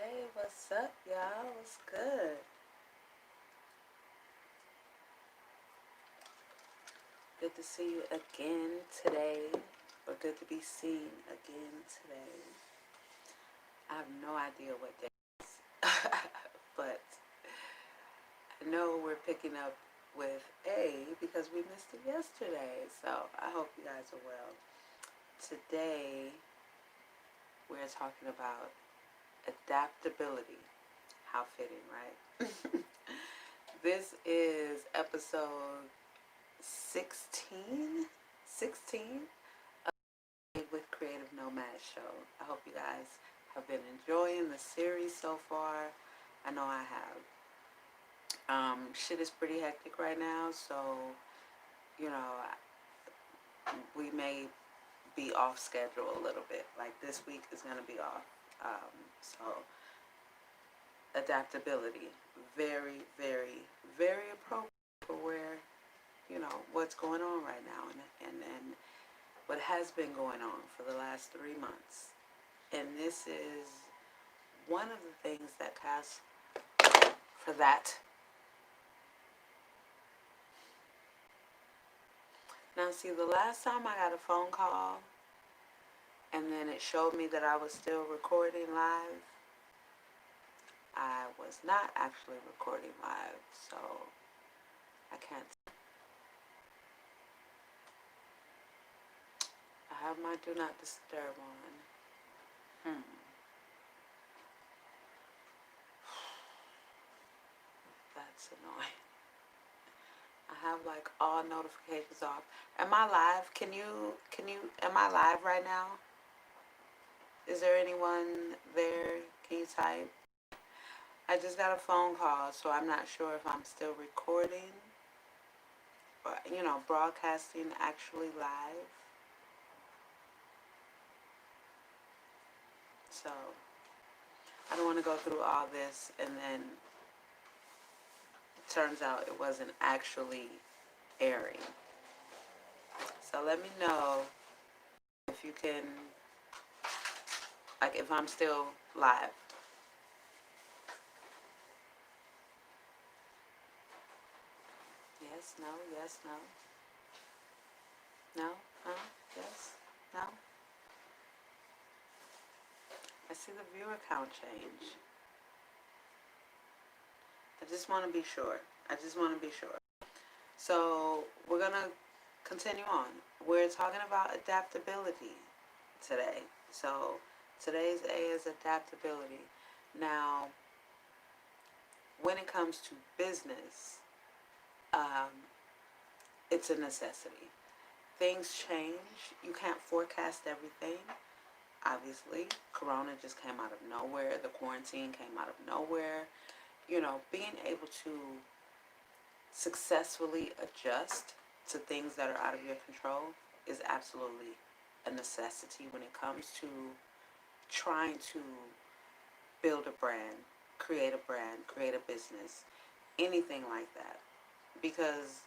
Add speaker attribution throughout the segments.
Speaker 1: Hey, what's up, y'all? What's good? Good to see you again today, or good to be seen again today. I have no idea what day it is, but I know we're picking up with A because we missed it yesterday. So I hope you guys are well. Today, we're talking about adaptability. How fitting, right? This is episode 16 with Creative Nomad show. I hope you guys have been enjoying the series so far. I know I have. Shit is pretty hectic right now, so you know we may be off schedule a little bit. Like this week is gonna be off. So adaptability, very, very, very appropriate for where what's going on right now, and what has been going on for the last 3 months. And this is one of the things that casts for that. Now, see, the last time I got a phone call and then it showed me that I was still recording live, I was not actually recording live, so I can't. I have my do not disturb on. That's annoying. I have like all notifications off. Am I live? Am I live right now? Is there anyone there? Can you type? I just got a phone call, so I'm not sure if I'm still recording or, broadcasting actually live. So I don't want to go through all this and then it turns out it wasn't actually airing. So let me know if you can, like, if I'm still live. Yes, no, yes, no. No, yes, no. I see the viewer count change. I just want to be sure. So we're going to continue on. We're talking about adaptability today. So today's A is adaptability. Now, when it comes to business, it's a necessity. Things change. You can't forecast everything. Obviously, Corona just came out of nowhere. The quarantine came out of nowhere. Being able to successfully adjust to things that are out of your control is absolutely a necessity when it comes to trying to build a brand, create a business, anything like that. Because,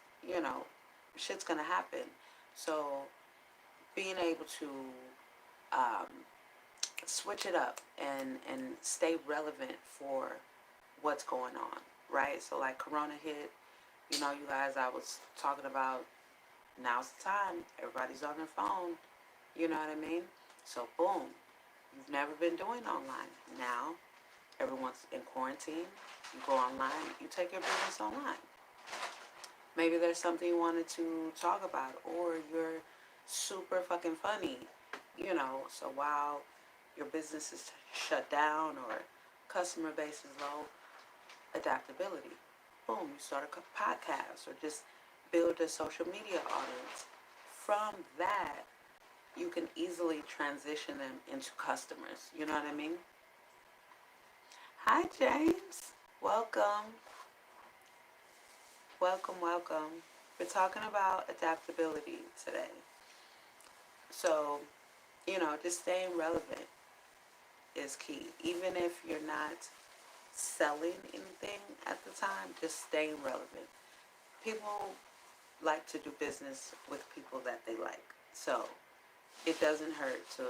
Speaker 1: shit's gonna happen. So being able to switch it up and stay relevant for what's going on, right? So like Corona hit, you guys, I was talking about now's the time. Everybody's on their phone. You know what I mean? So boom, you've never been doing online. Now everyone's in quarantine. You go online. You take your business online. Maybe there's something you wanted to talk about, or you're super fucking funny. So while your business is shut down or customer base is low, adaptability. Boom, you start a podcast or just build a social media audience. From that, you can easily transition them into customers. You know what I mean? Hi, James. Welcome. Welcome, welcome. We're talking about adaptability today. So, just staying relevant is key. Even if you're not selling anything at the time, just staying relevant. People like to do business with people that they like. So it doesn't hurt to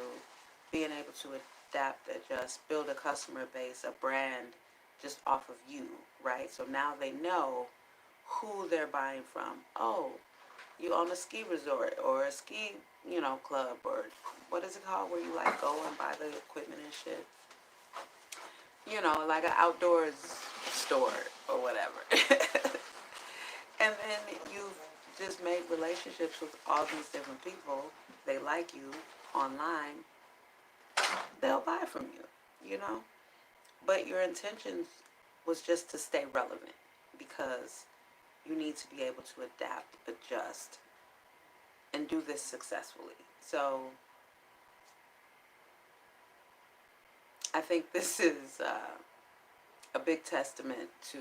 Speaker 1: being able to adapt, adjust, build a customer base, a brand just off of you, right? So now they know who they're buying from. Oh, you own a ski resort or a ski, club, or what is it called where you like go and buy the equipment and shit? Like an outdoors store or whatever. And then you've just made relationships with all these different people. They like you online. They'll buy from you. But your intentions was just to stay relevant because you need to be able to adapt, adjust, and do this successfully. So I think this is a big testament to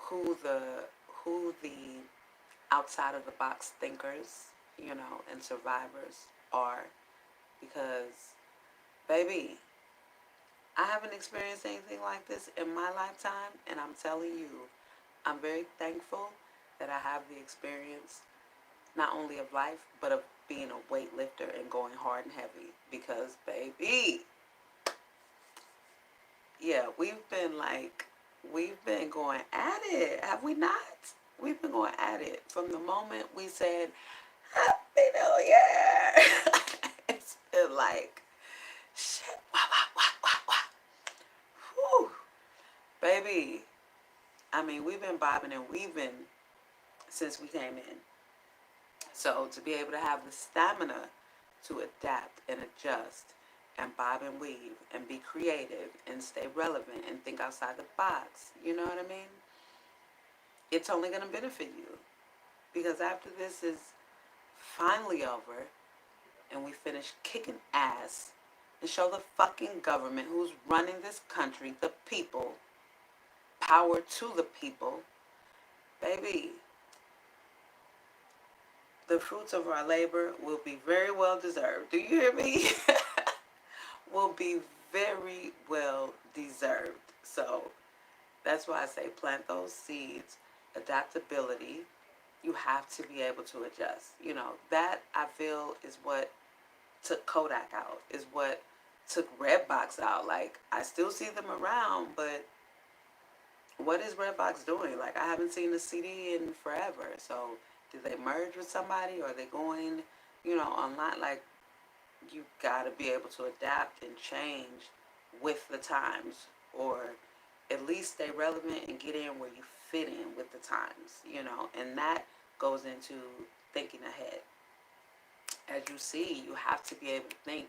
Speaker 1: who the outside of the box thinkers, and survivors are, because baby, I haven't experienced anything like this in my lifetime, and I'm telling you, I'm very thankful that I have the experience not only of life, but of being a weightlifter and going hard and heavy, because baby, yeah, we've been going at it, have we not? We've been going at it from the moment we said Happy New Year. It's been like shit. Wah, wah, wah, wah, wah. Whew. Baby, I mean, we've been bobbing and weaving since we came in. So to be able to have the stamina to adapt and adjust and bob and weave and be creative and stay relevant and think outside the box, you know what I mean? It's only going to benefit you, because after this is finally over and we finish kicking ass and show the fucking government who's running this country, the people, power to the people, baby, the fruits of our labor will be very well deserved. Do you hear me? Will be very well deserved. So that's why I say plant those seeds. Adaptability. You have to be able to adjust. That I feel is what took Kodak out, is what took Redbox out. Like, I still see them around, but what is Redbox doing? Like, I haven't seen a CD in forever. So did they merge with somebody, or are they going, online? Like, you gotta be able to adapt and change with the times, or at least stay relevant and get in where you fit in with the times, and that goes into thinking ahead. As you see, you have to be able to think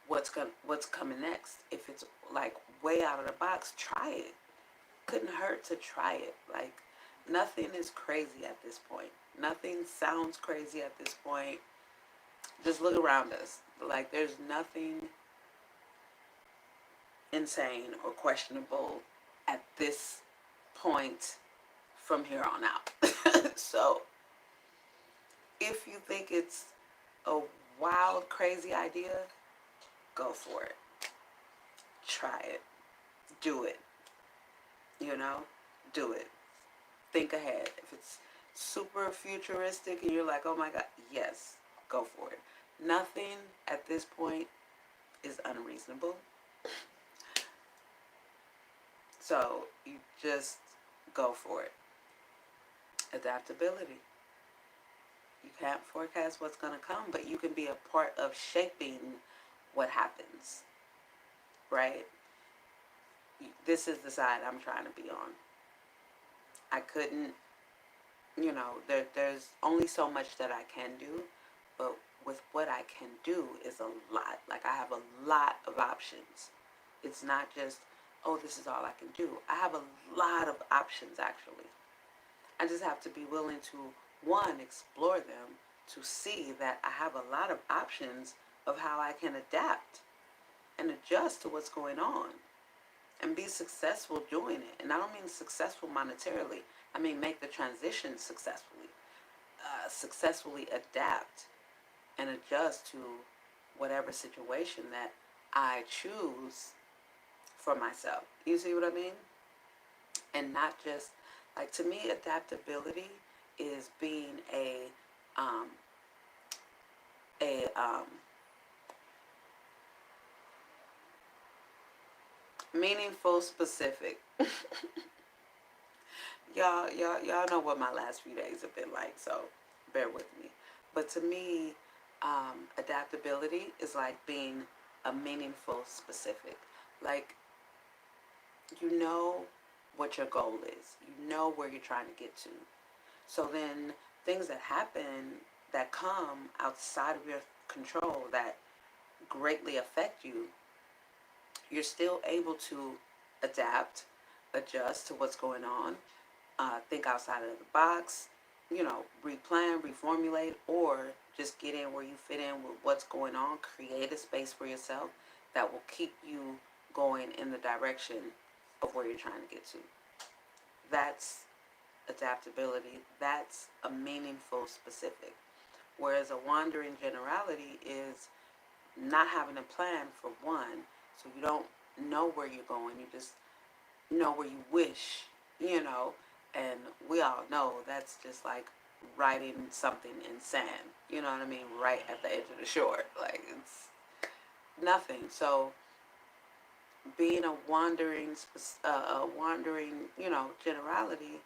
Speaker 1: what's coming next. If it's like way out of the box, try it. Couldn't hurt to try it. Like, nothing is crazy at this point. Nothing sounds crazy at this point. Just look around us. Like, there's nothing insane or questionable at this point from here on out. So if you think it's a wild, crazy idea, go for it. Try it. Do it. Do it. Think ahead. If it's super futuristic and you're like, oh my God, yes, go for it. Nothing at this point is unreasonable. So you just go for it. Adaptability. You can't forecast what's going to come, but you can be a part of shaping what happens, right? This is the side I'm trying to be on. I couldn't, there's only so much that I can do, but with what I can do is a lot. Like, I have a lot of options. It's not just, oh, this is all I can do. I have a lot of options, actually. I just have to be willing to, one, explore them, to see that I have a lot of options of how I can adapt and adjust to what's going on and be successful doing it. And I don't mean successful monetarily. I mean make the transition successfully. Successfully adapt and adjust to whatever situation that I choose for myself. You see what I mean? And not just, like, to me, adaptability is being a Meaningful, specific. Y'all know what my last few days have been like, so bear with me. But to me, adaptability is like being a meaningful, specific. Like, you know what your goal is, you know where you're trying to get to. So then things that happen that come outside of your control that greatly affect you, you're still able to adapt, adjust to what's going on, think outside of the box, replan, reformulate, or just get in where you fit in with what's going on. Create a space for yourself that will keep you going in the direction of where you're trying to get to. That's adaptability. That's a meaningful specific. Whereas a wandering generality is not having a plan for one, so you don't know where you're going. You just know where you wish, and we all know that's just like writing something in sand, you know what I mean, right at the edge of the shore. Like, it's nothing. So being a wandering, generality,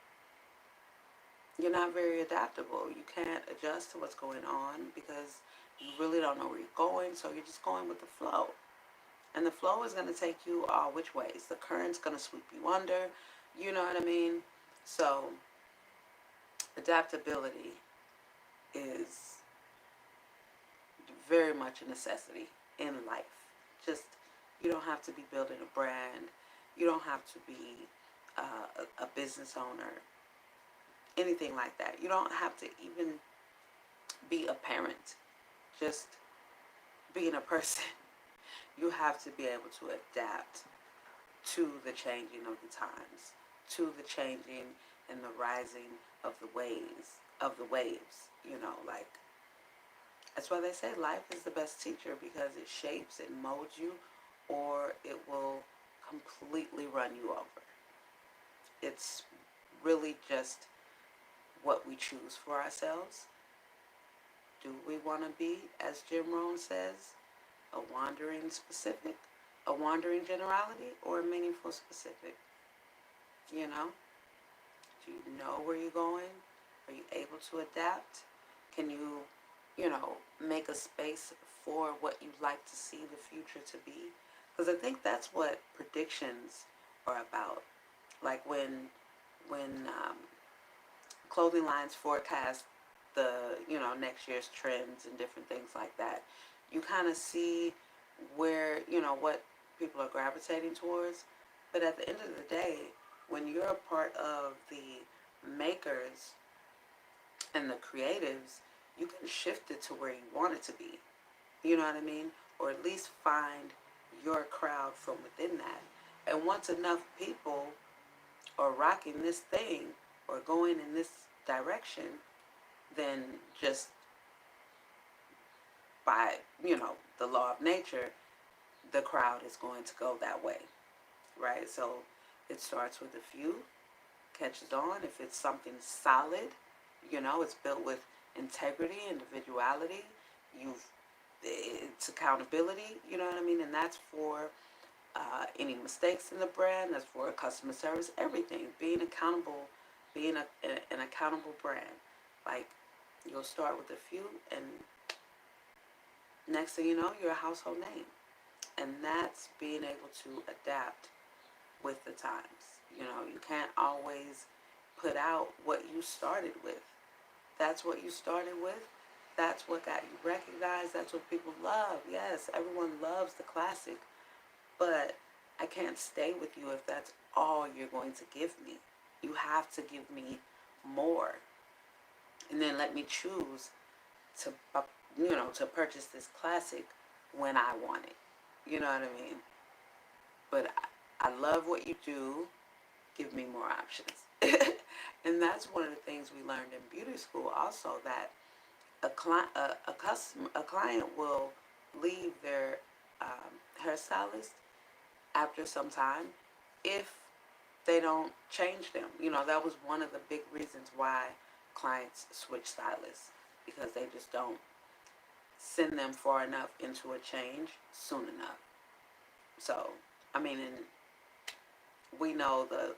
Speaker 1: you're not very adaptable. You can't adjust to what's going on because you really don't know where you're going, so you're just going with the flow. And the flow is going to take you all which ways. The current's going to sweep you under, you know what I mean? So, adaptability is very much a necessity in life. Just, you don't have to be building a brand, you don't have to be a business owner, anything like that. You don't have to even be a parent, just being a person. You have to be able to adapt to the changing of the times, to the changing and the rising of the waves, like, that's why they say life is the best teacher, because it shapes and molds you, or it will completely run you over. It's really just what we choose for ourselves. Do we want to be, as Jim Rohn says, a wandering specific, a wandering generality, or a meaningful specific? You know? Do you know where you're going? Are you able to adapt? Can you, make a space for what you'd like to see the future to be? Because I think that's what predictions are about. Like when clothing lines forecast the next year's trends and different things like that, you kind of see where what people are gravitating towards. But at the end of the day, when you're a part of the makers and the creatives, you can shift it to where you want it to be. You know what I mean? Or at least find your crowd from within that. And once enough people are rocking this thing or going in this direction, then just by, the law of nature, the crowd is going to go that way, right? So it starts with a few, catches on. If it's something solid, it's built with integrity, individuality, it's accountability, you know what I mean? And that's for any mistakes in the brand, that's for customer service, everything. Being accountable, being an accountable brand. Like, you'll start with a few, and next thing you know, you're a household name. And that's being able to adapt with the times. You can't always put out what you started with. That's what you started with. That's what got you recognized. That's what people love. Yes, everyone loves the classic. But I can't stay with you if that's all you're going to give me. You have to give me more. And then let me choose to, to purchase this classic when I want it. You know what I mean? But I love what you do. Give me more options. And that's one of the things we learned in beauty school also, that a client will leave their hairstylist after some time if they don't change them. That was one of the big reasons why clients switch stylists, because they just don't send them far enough into a change soon enough. So, I mean, and We know the,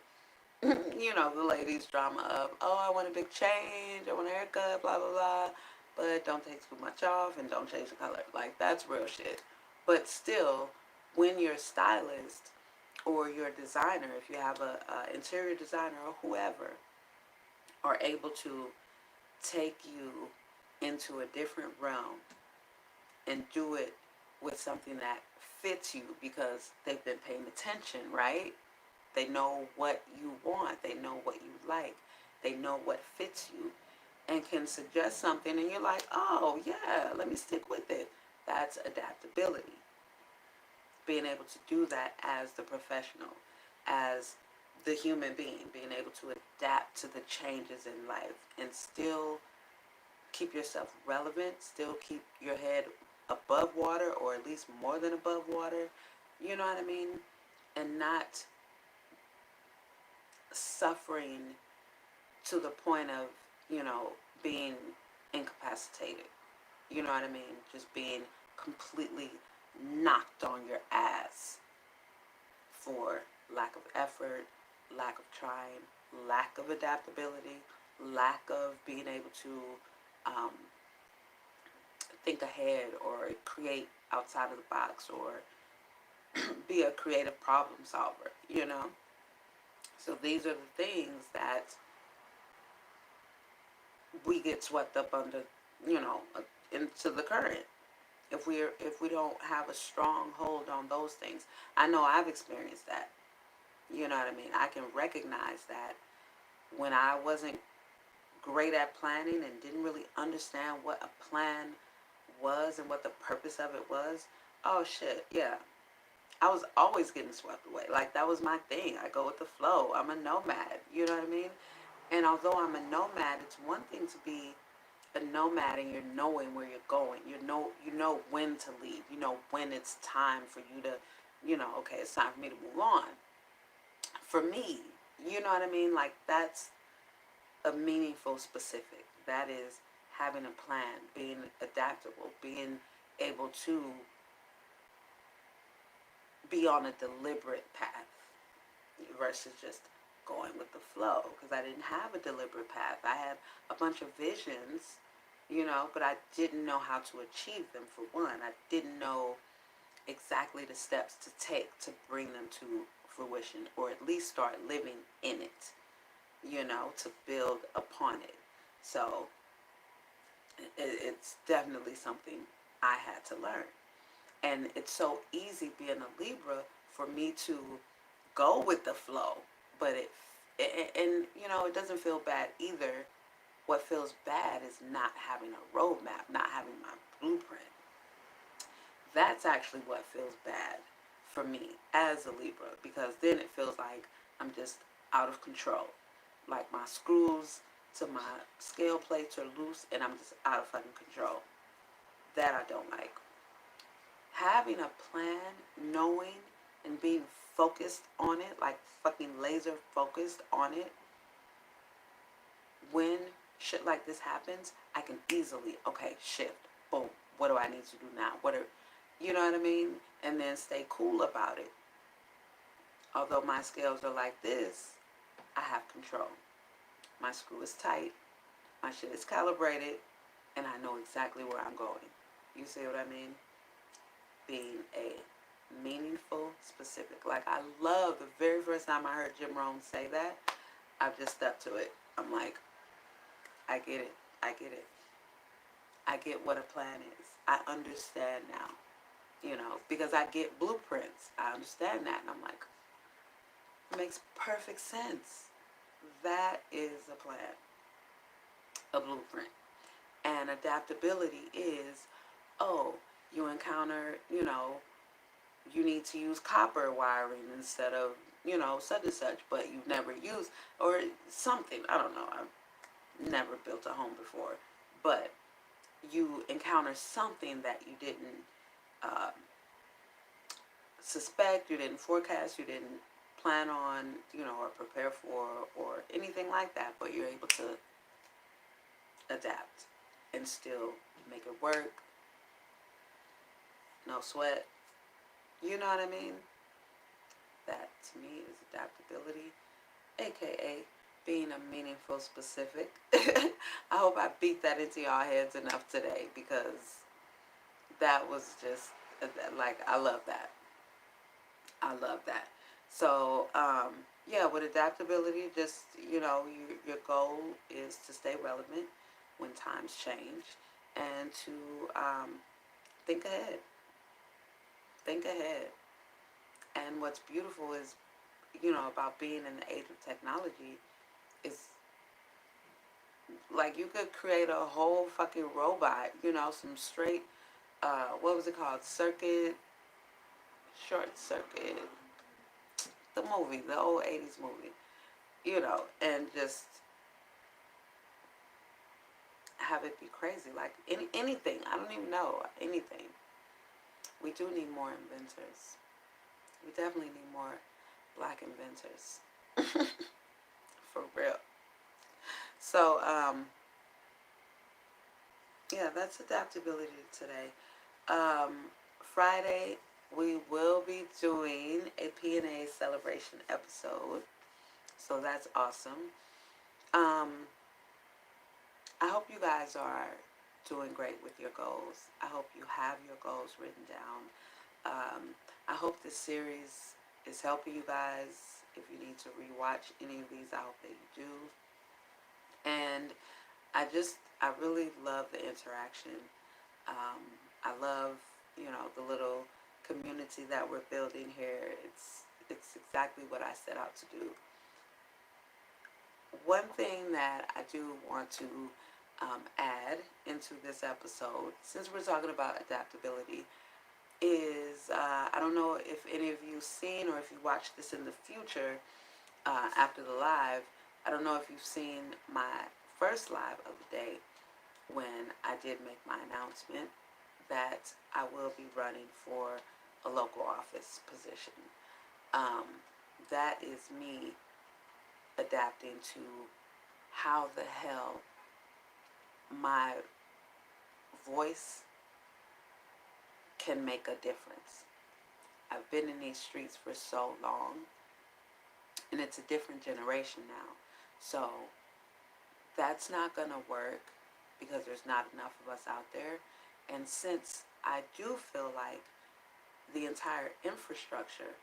Speaker 1: the ladies' drama of, oh, I want a big change, I want a haircut, blah, blah, blah, but don't take too much off and don't change the color. Like, that's real shit. But still, when your stylist or your designer, if you have a interior designer or whoever, are able to take you into a different realm and do it with something that fits you because they've been paying attention, right? They know what you want, they know what you like, they know what fits you, and can suggest something, and you're like, oh, yeah, let me stick with it. That's adaptability. Being able to do that as the professional, as the human being able to adapt to the changes in life and still keep yourself relevant, still keep your head above water or at least more than above water, you know what I mean? And not suffering to the point of, being incapacitated. You know what I mean? Just being completely knocked on your ass for lack of effort, lack of trying, lack of adaptability, lack of being able to um, think ahead or create outside of the box or be a creative problem solver. So these are the things that we get swept up under, into the current. If we don't have a strong hold on those things, I know I've experienced that. You know what I mean? I can recognize that when I wasn't great at planning and didn't really understand what a plan was and what the purpose of it was. Oh shit, yeah. I was always getting swept away. Like that was my thing. I go with the flow. I'm a nomad. You know what I mean? And although I'm a nomad, it's one thing to be a nomad and you're knowing where you're going. You know when to leave. You know when it's time for you to, okay, it's time for me to move on. For me, you know what I mean? Like that's a meaningful specific. That is having a plan, being adaptable, being able to be on a deliberate path versus just going with the flow, because I didn't have a deliberate path. I had a bunch of visions, but I didn't know how to achieve them. For one, I didn't know exactly the steps to take to bring them to fruition, or at least start living in it, to build upon it. So it's definitely something I had to learn. And it's so easy being a Libra for me to go with the flow, but it doesn't feel bad either. What feels bad is not having a roadmap, not having my blueprint. That's actually what feels bad for me as a Libra, because then it feels like I'm just out of control. Like my screws to my scale plates are loose and I'm just out of fucking control. That I don't like. Having a plan, knowing and being focused on it, like fucking laser focused on it, when shit like this happens, I can easily, okay, shift, boom, what do I need to do now? You know what I mean? And then stay cool about it. Although my scales are like this, I have control. My screw is tight, my shit is calibrated, and I know exactly where I'm going. You see what I mean? Being a meaningful, specific. Like I love the very first time I heard Jim Rohn say that, I've just stuck to it. I'm like, I get it. I get it. I get what a plan is. I understand now. Because I get blueprints. I understand that. And I'm like, it makes perfect sense. That is a plan, a blueprint. And adaptability is, oh, you encounter, you need to use copper wiring instead of, such and such, but you've never used, or something. I don't know. I've never built a home before. But you encounter something that you didn't uh, suspect, you didn't forecast, you didn't plan on, or prepare for, or anything like that, but you're able to adapt and still make it work. No sweat. You know what I mean? That to me is adaptability, aka being a meaningful specific. I hope I beat that into y'all heads enough today, because that was just like, I love that. I love that. So, yeah, with adaptability, just, your goal is to stay relevant when times change, and to think ahead. Think ahead. And what's beautiful is, about being in the age of technology, is like you could create a whole fucking robot, some straight, what was it called? Short Circuit, the movie, the old 80s movie, and just have it be crazy. Like anything. I don't even know. Anything. We do need more inventors. We definitely need more black inventors. For real. So, yeah, that's adaptability today. Friday, we will be doing a P.A.I.D celebration episode. So that's awesome. Um, I hope you guys are doing great with your goals. I hope you have your goals written down. I hope this series is helping you guys. If you need to rewatch any of these, I hope that you do. And I really love the interaction. I love, the little community that we're building here. It's exactly what I set out to do. One thing that I do want to add into this episode, since we're talking about adaptability, is I don't know if any of you seen, or if you watch this in the future after the live. I don't know if you've seen my first live of the day, when I did make my announcement that I will be running for a local office position. Um, that is me adapting to how the hell my voice can make a difference. I've been in these streets for so long, and it's a different generation now. So that's not going to work, because there's not enough of us out there. And since I do feel like the entire infrastructure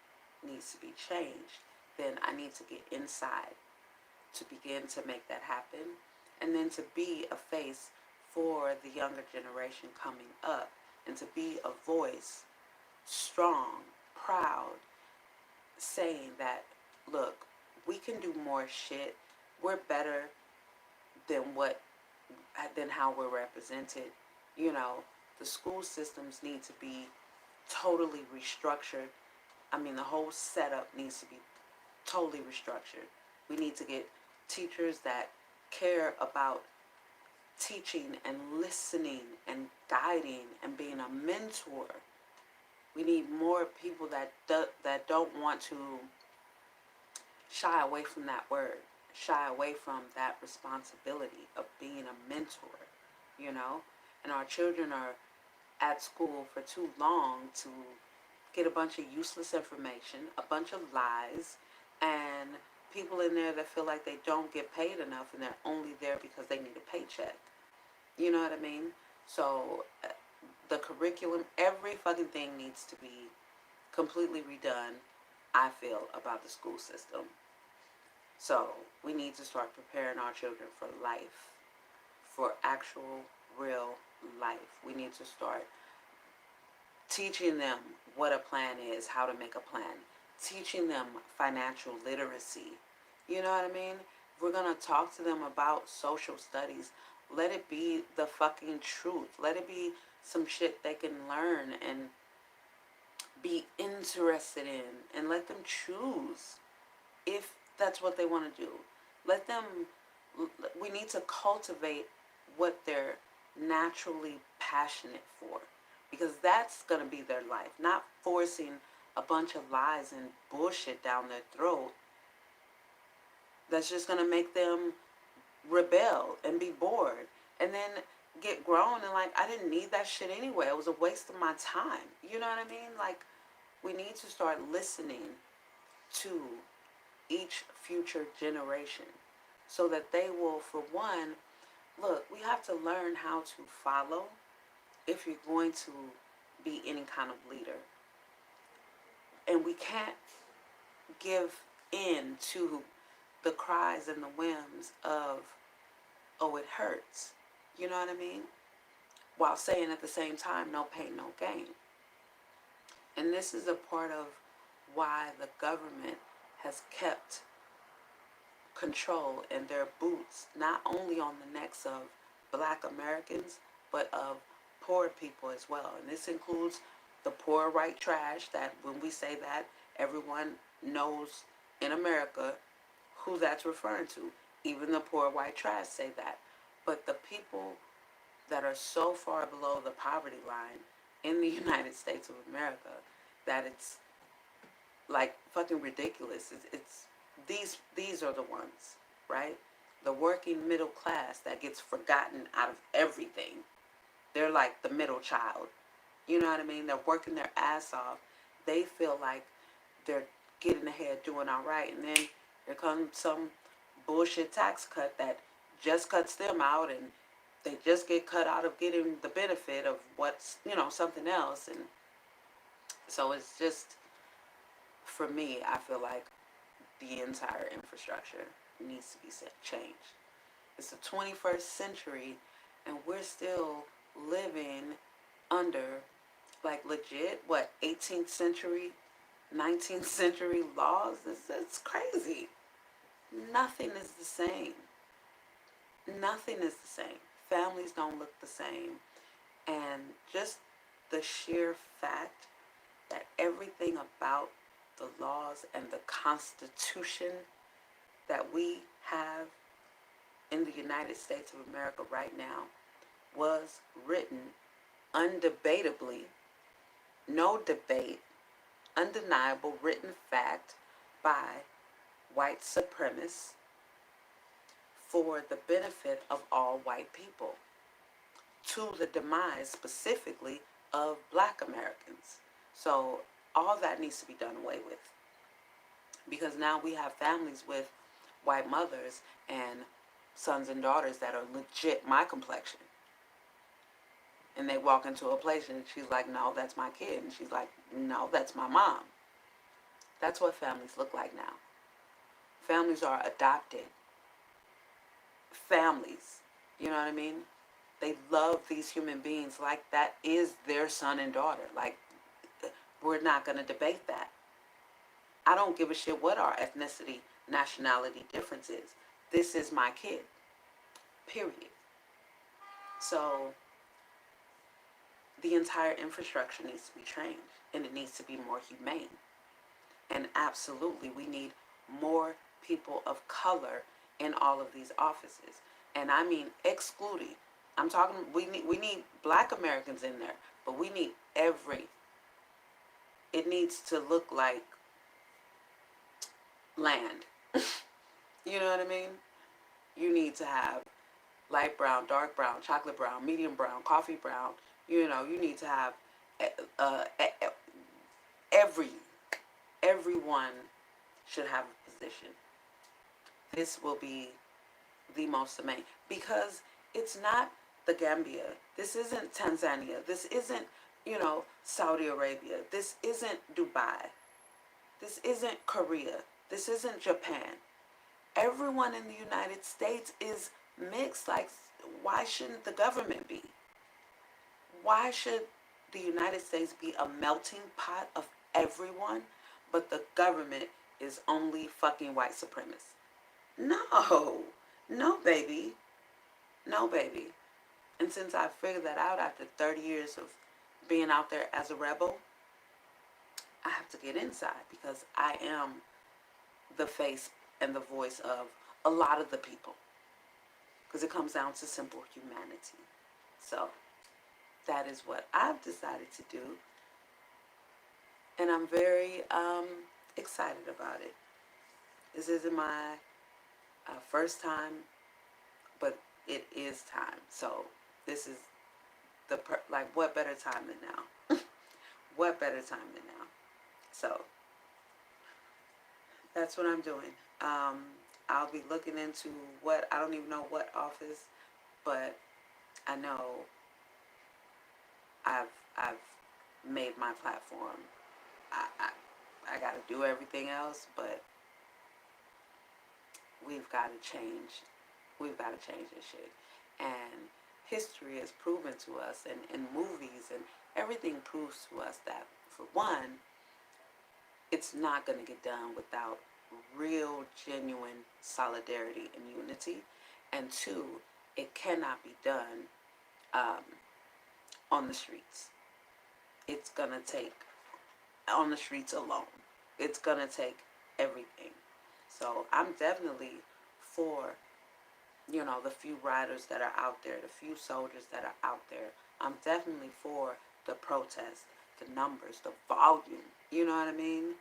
Speaker 1: needs to be changed, then I need to get inside to begin to make that happen, and then to be a face for the younger generation coming up, and to be a voice, strong, proud, saying that, look, we can do more shit. We're better than how we're represented. The school systems need to be totally restructured. I mean, the whole setup needs to be totally restructured. We need to get teachers that care about teaching and listening and guiding and being a mentor. We need more people that don't want to shy away from that word, shy away from that responsibility of being a mentor, And our children are at school for too long to get a bunch of useless information, a bunch of lies, and people in there that feel like they don't get paid enough, and they're only there because they need a paycheck. You know what I mean? So the curriculum, every fucking thing needs to be completely redone, I feel, about the school system. So we need to start preparing our children for life, for actual, real life. We need to start teaching them what a plan is, how to make a plan, teaching them financial literacy. You know what I mean? If we're going to talk to them about social studies, let it be the fucking truth. Let it be some shit they can learn and be interested in, and let them choose if that's what they want to do. Let them, we need to cultivate what they're naturally passionate for, because that's going to be their life, not forcing a bunch of lies and bullshit down their throat that's just going to make them rebel and be bored, and then get grown and like, I didn't need that shit anyway. It was a waste of my time. You know what I mean? Like, we need to start listening to each future generation so that they will, for one, look, we have to learn how to follow if you're going to be any kind of leader. And we can't give in to the cries and the whims of, oh, it hurts. You know what I mean? While saying at the same time, no pain, no gain. And this is a part of why the government has kept control in their boots, not only on the necks of Black Americans, but of poor people as well. And this includes the poor white trash, that when we say that, everyone knows in America who that's referring to. Even the poor white trash say that. But the people that are so far below the poverty line in the United States of America that it's like fucking ridiculous. It's these are the ones, right? The working middle class that gets forgotten out of everything. They're like the middle child. You know what I mean? They're working their ass off. They feel like they're getting ahead, doing all right, and then here comes some bullshit tax cut that just cuts them out, and they just get cut out of getting the benefit of what's, something else. And so it's just, for me, I feel like the entire infrastructure needs to be changed. It's the 21st century, and we're still living under, like, legit, 18th century, 19th century laws? It's crazy. Nothing is the same. Nothing is the same. Families don't look the same. And just the sheer fact that everything about the laws and the Constitution that we have in the United States of America right now was written undebatably, no debate, undeniable written fact by white supremacists for the benefit of all white people, to the demise specifically of Black Americans. So all that needs to be done away with, because now we have families with white mothers and sons and daughters that are legit my complexion. And they walk into a place and she's like, no, that's my kid. And she's like, no, that's my mom. That's what families look like now. Families are adopted families. You know what I mean? They love these human beings like that is their son and daughter. Like, we're not going to debate that. I don't give a shit what our ethnicity, nationality difference is. This is my kid. Period. So the entire infrastructure needs to be changed, and it needs to be more humane. And absolutely, we need more people of color in all of these offices. And I mean excluding. I'm talking, we need Black Americans in there, but we need it needs to look like land. You know what I mean? You need to have light brown, dark brown, chocolate brown, medium brown, coffee brown. You need to have everyone should have a position. This will be the most amazing, because it's not the Gambia. This isn't Tanzania. This isn't, Saudi Arabia. This isn't Dubai. This isn't Korea. This isn't Japan. Everyone in the United States is mixed. Like, why shouldn't the government be? Why should the United States be a melting pot of everyone, but the government is only fucking white supremacists? No, baby. No, baby. And since I figured that out after 30 years of being out there as a rebel, I have to get inside, because I am the face and the voice of a lot of the people. Because it comes down to simple humanity. So that is what I've decided to do. And I'm very excited about it. This isn't my first time, but it is time. So this is what better time than now? What better time than now? So that's what I'm doing. I'll be looking into what, I don't even know what office, but I know I've made my platform. I got to do everything else, but we've got to change. We've got to change this shit. And history has proven to us, and movies and everything proves to us that, for one, it's not going to get done without real, genuine solidarity and unity. And two, it cannot be done um, on the streets. It's going to take, on the streets alone, it's going to take everything. So I'm definitely for, the few riders that are out there, the few soldiers that are out there. I'm definitely for the protest, the numbers, the volume. You know what I mean?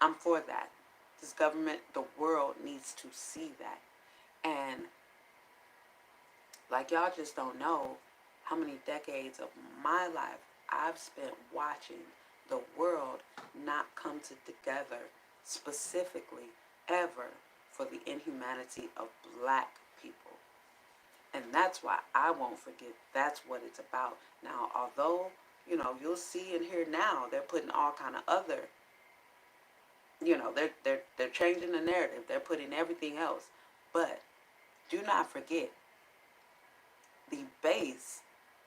Speaker 1: I'm for that. This government, the world needs to see that. And like, y'all just don't know how many decades of my life I've spent watching the world not come together specifically ever for the inhumanity of black people. And that's why I won't forget that's what it's about. Now, although, you'll see and hear now they're putting all kind of other, they're changing the narrative. They're putting everything else. But do not forget, the base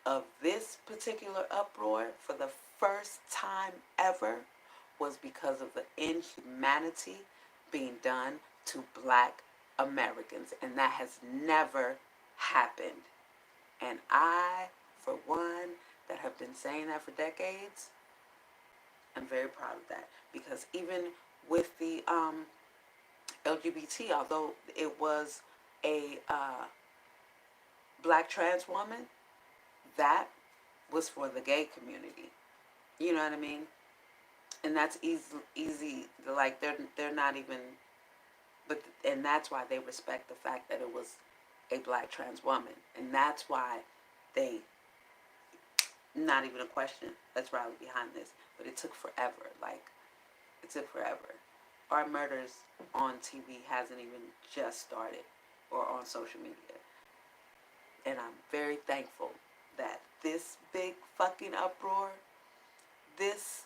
Speaker 1: of this particular uproar for the first time ever was because of the inhumanity being done to black Americans. And that has never happened. And I, for one, that have been saying that for decades, I'm very proud of that. Because even with the LGBT, although it was a black trans woman, that was for the gay community. You know what I mean? And that's easy. Like, they're not even, but, and that's why they respect the fact that it was a black trans woman. And that's why they, not even a question, let's rally behind this. But it took forever. Like, it took forever. Our murders on TV hasn't even just started, or on social media. And I'm very thankful that this big fucking uproar, this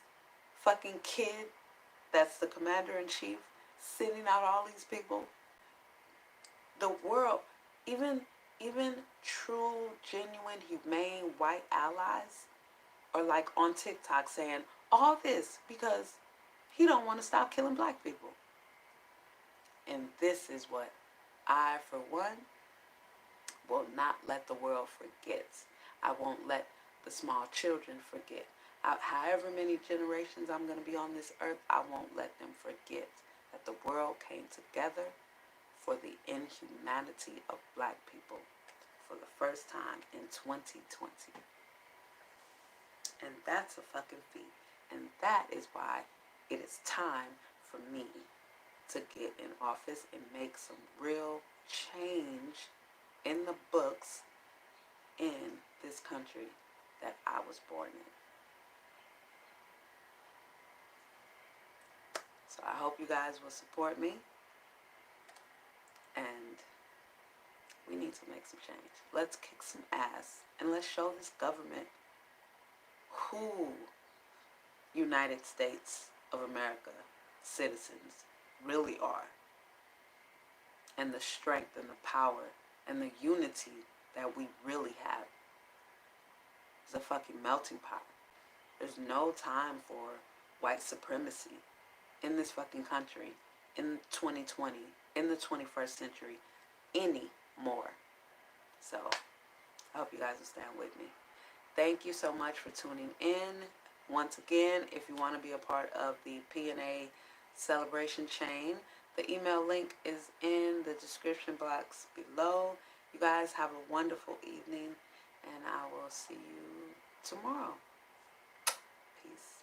Speaker 1: fucking kid that's the commander-in-chief, sending out all these people, the world, even true, genuine, humane white allies are like on TikTok saying all this because he don't want to stop killing black people. And this is what I, for one, will not let the world forget. I won't let the small children forget. However many generations I'm going to be on this earth, I won't let them forget that the world came together for the inhumanity of black people for the first time in 2020. And that's a fucking feat. And that is why it is time for me to get in office and make some real change in the books in this country that I was born in. So I hope you guys will support me, and we need to make some change. Let's kick some ass, and let's show this government who United States of America citizens really are, and the strength and the power and the unity that we really have. It's a fucking melting pot. There's no time for white supremacy in this fucking country in 2020, in the 21st century, anymore. So I hope you guys will stand with me. Thank you so much for tuning in. Once again, if you want to be a part of the P.A.I.D celebration chain, the email link is in the description box below. You guys have a wonderful evening, and I will see you tomorrow. Peace.